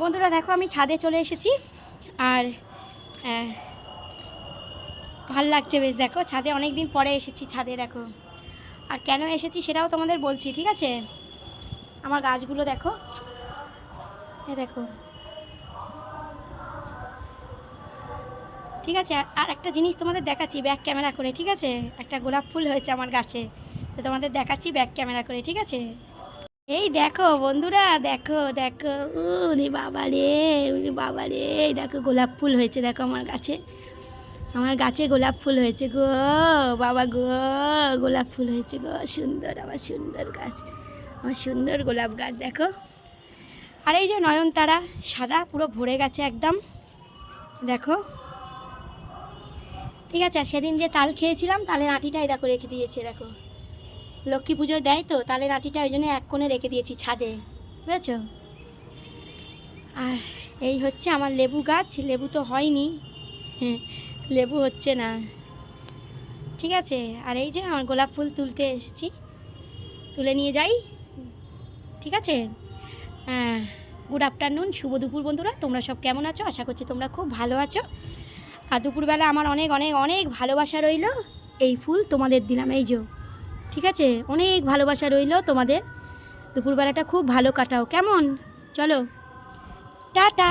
বন্ধুরা দেখো আমি ছাদে চলে এসেছি আর ভাল লাগছে বেশ। দেখো ছাদে অনেক দিন পরে এসেছি ছাদে। দেখো আর কেন এসেছি সেটাও তোমাদের বলছি, ঠিক আছে? আমার গাছগুলো দেখো, দেখো, ঠিক আছে? আর একটা জিনিস তোমাদের দেখাচ্ছি ব্যাক ক্যামেরা করে, ঠিক আছে? একটা গোলাপ ফুল হয়েছে আমার গাছে, তো তোমাদের দেখাচ্ছি ব্যাক ক্যামেরা করে, ঠিক আছে? এই দেখো বন্ধুরা, দেখো দেখো, উরে বাবা রে, উরে বাবা রে, দেখো গোলাপ ফুল হয়েছে। দেখো আমার গাছে গোলাপ ফুল হয়েছে গো বাবা গো, গোলাপ ফুল হয়েছে গো, সুন্দর, আমার সুন্দর গাছ, আমার সুন্দর গোলাপ গাছ দেখো। আর এই যে নয়নতারা সাদা পুরো ভরে গেছে একদম, দেখো, ঠিক আছে? আর সেদিন যে তাল খেয়েছিলাম, তালের আঁটিটাই দেখো রেখে দিয়েছে, দেখো লক্ষ্মী পুজোয় দেয় তো তালের আঁটিটা, ওই জন্য এক কোণে রেখে দিয়েছি ছাদে, বুঝেছ? আর এই হচ্ছে আমার লেবু গাছ, লেবু তো হয়নি, হ্যাঁ লেবু হচ্ছে না, ঠিক আছে? আর এই যে আমার গোলাপ ফুল তুলতে এসেছি, তুলে নিয়ে যাই, ঠিক আছে? হ্যাঁ, গুড আফটারনুন, শুভ দুপুর বন্ধুরা, তোমরা সব কেমন আছো? আশা করছি তোমরা খুব ভালো আছো। আর দুপুরবেলা আমার অনেক অনেক অনেক ভালোবাসা রইল, এই ফুল তোমাদের দিলাম, এই যে, ঠিক আছে? অনেক ভালোবাসা রইল তোমাদের, দুপুরবেলাটা খুব ভালো কাটাও, কেমন? চলো টাটা।